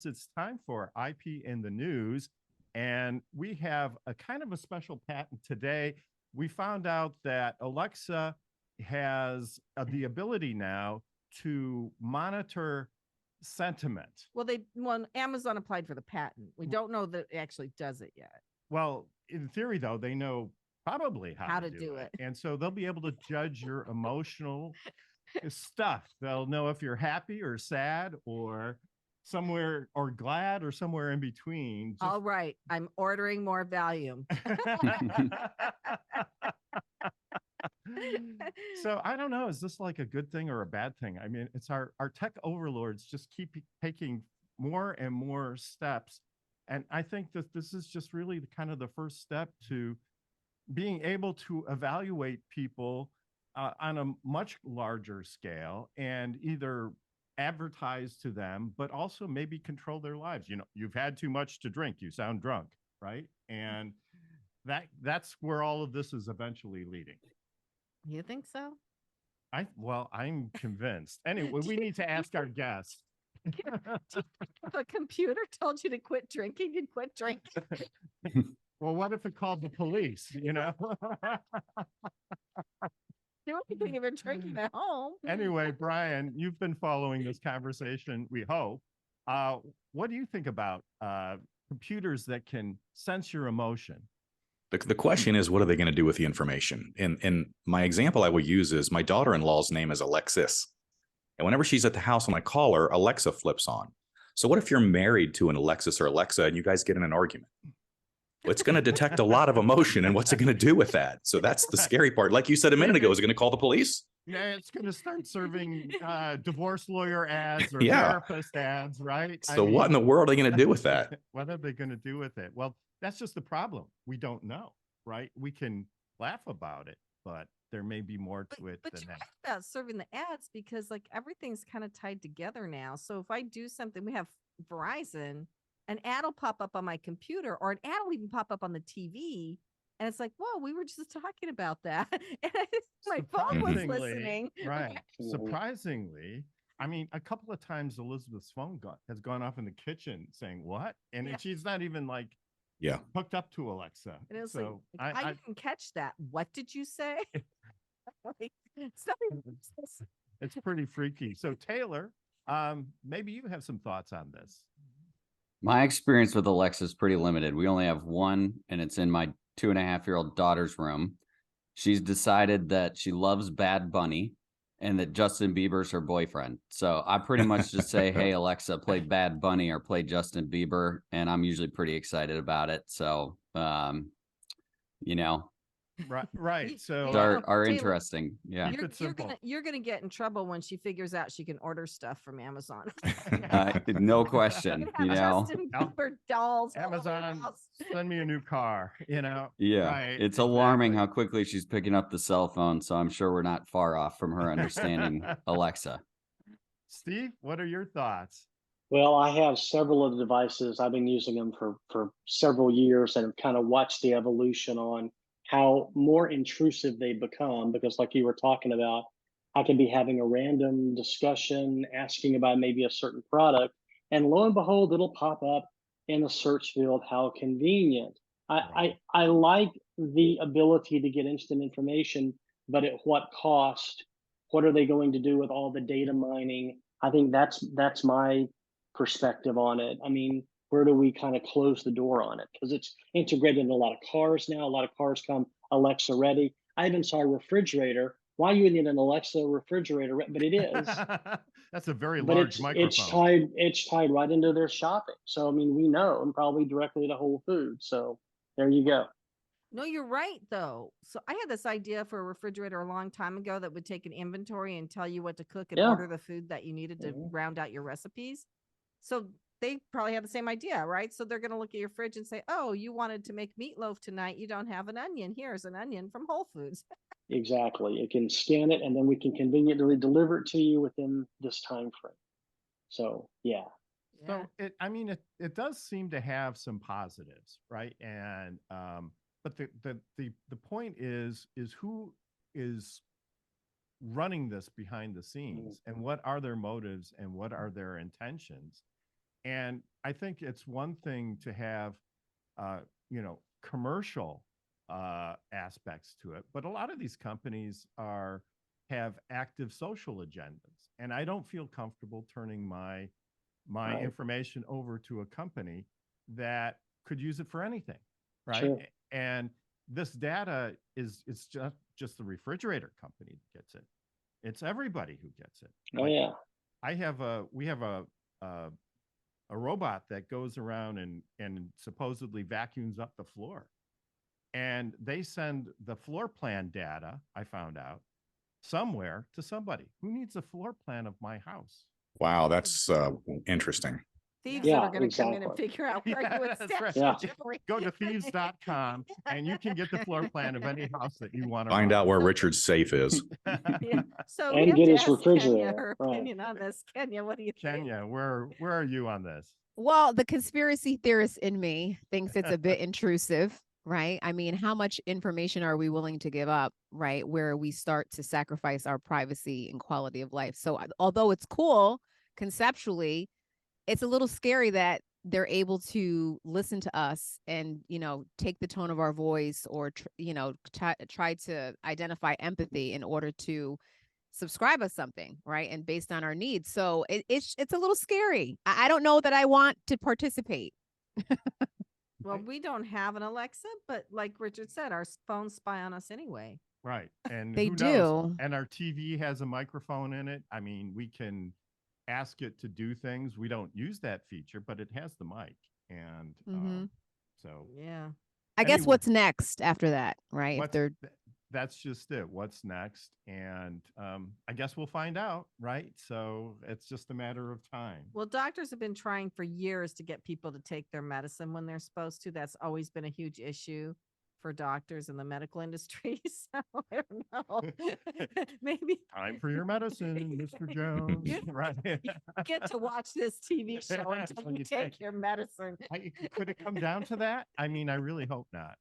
It's time for IP in the news. And we have a kind of a special patent today. We found out that Alexa has the ability now to monitor sentiment. Well, Amazon applied for the patent. We don't know that it actually does it yet. Well, in theory, though, they know probably how to do it. And so they'll be able to judge your emotional stuff. They'll know if you're happy or sad or somewhere or glad or somewhere in between. All right. I'm ordering more Valium. So I don't know. Is this like a good thing or a bad thing? I mean, it's our tech overlords just keep taking more and more steps. And I think that this is just really kind of the first step to being able to evaluate people on a much larger scale and either advertise to them, but also maybe control their lives. You know, you've had too much to drink, you sound drunk, right? And that's where all of this is eventually leading. You think so? I'm convinced. Anyway, we need to ask our guests. If a computer told you to quit drinking, you'd quit drinking. Well, what if it called the police, you know? Do anything if you're drinking at home. Anyway, Brian, you've been following this conversation, we hope. What do you think about computers that can sense your emotion? The question is, what are they going to do with the information? And my example I will use is my daughter-in-law's name is Alexis. And whenever she's at the house and I call her, Alexa flips on. So what if you're married to an Alexis or Alexa and you guys get in an argument? Well, it's going to detect a lot of emotion, and what's it going to do with that? So that's the scary part. Like you said a minute ago, is it going to call the police? Yeah, it's going to start serving divorce lawyer ads or therapist ads, right? So what in the world are they going to do with that? What are they going to do with it? Well, that's just the problem. We don't know, right? We can laugh about it, but there may be more to it than that. But you're right about serving the ads because like everything's kind of tied together now. So if I do something, we have Verizon, an ad will pop up on my computer or an ad will even pop up on the TV. And it's like, whoa, we were just talking about that. And my phone was listening. Right. Surprisingly, I mean, a couple of times Elizabeth's phone has gone off in the kitchen saying, what? And she's not even like hooked up to Alexa. And it was so like, I didn't catch that. What did you say? It's pretty freaky. So Taylor, maybe you have some thoughts on this. My experience with Alexa is pretty limited. We only have one, and it's in my 2.5-year-old daughter's room. She's decided that she loves Bad Bunny and that Justin Bieber's her boyfriend. So I pretty much just say, hey, Alexa, play Bad Bunny or play Justin Bieber. And I'm usually pretty excited about it. So, Right. So are Taylor, interesting. Yeah. You're gonna get in trouble when she figures out she can order stuff from Amazon. No question. Justin Bieber dolls. Amazon, send me a new car. Yeah. Right, it's alarming how quickly she's picking up the cell phone. So I'm sure we're not far off from her understanding Alexa. Steve, what are your thoughts? Well, I have several of the devices. I've been using them for several years and have kind of watched the evolution on how more intrusive they become, because like you were talking about, I can be having a random discussion, asking about maybe a certain product, and lo and behold, it'll pop up in the search field. How convenient. I like the ability to get instant information, but at what cost? What are they going to do with all the data mining? I think that's my perspective on it. I mean, where do we kind of close the door on it? Because it's integrated in a lot of cars now. A lot of cars come Alexa ready. I even saw a refrigerator. Why you need an Alexa refrigerator? But it is. That's a very large microphone. It's tied right into their shopping. So I mean, we know, and probably directly to Whole Foods. So there you go. No, you're right, though. So I had this idea for a refrigerator a long time ago that would take an inventory and tell you what to cook and order the food that you needed to round out your recipes. So they probably have the same idea, right? So they're going to look at your fridge and say, oh, you wanted to make meatloaf tonight. You don't have an onion. Here's an onion from Whole Foods. Exactly. It can scan it, and then we can conveniently deliver it to you within this time frame. So, yeah. So it does seem to have some positives, right? And but the point is who is running this behind the scenes, and what are their motives and what are their intentions? And I think it's one thing to have, commercial aspects to it, but a lot of these companies have active social agendas, and I don't feel comfortable turning my Right. information over to a company that could use it for anything, right? Sure. And this data it's just the refrigerator company that gets it. It's everybody who gets it. Oh Like, yeah. we have a robot that goes around and supposedly vacuums up the floor. And they send the floor plan data, I found out, somewhere to somebody. Who needs a floor plan of my house? Wow, that's interesting. Thieves Yeah, that are going to come in and exactly. figure out where Yeah, you would that's stash right. your Yeah. jewelry. Go to thieves.com and you can get the floor plan of any house that you want to Find buy. out where Richard's safe is. Yeah. So And we have get to his ask Kenya refrigerator, her right. opinion on this. Kenya, what do you think? Kenya, where are you on this? Well, the conspiracy theorist in me thinks it's a bit intrusive, right? I mean, how much information are we willing to give up, right? Where we start to sacrifice our privacy and quality of life. So, although it's cool conceptually, it's a little scary that they're able to listen to us and, take the tone of our voice or, try to identify empathy in order to subscribe us something, right? And based on our needs. So it's a little scary. I don't know that I want to participate. Well, we don't have an Alexa, but like Richard said, our phones spy on us anyway. Right. And They who knows? do. And our TV has a microphone in it. I mean, we can ask it to do things. We don't use that feature, but it has the mic. And Mhm. so Yeah. I guess anyway, what's next after that, right? If what's they're that's just it. What's next? And I guess we'll find out, right? So it's just a matter of time. Well, doctors have been trying for years to get people to take their medicine when they're supposed to. That's always been a huge issue for doctors in the medical industry. So I don't know. Maybe Time for your medicine, Mr. Jones. You- Right. get to watch this TV show until When you you take your medicine. Could it come down to that? I mean, I really hope not.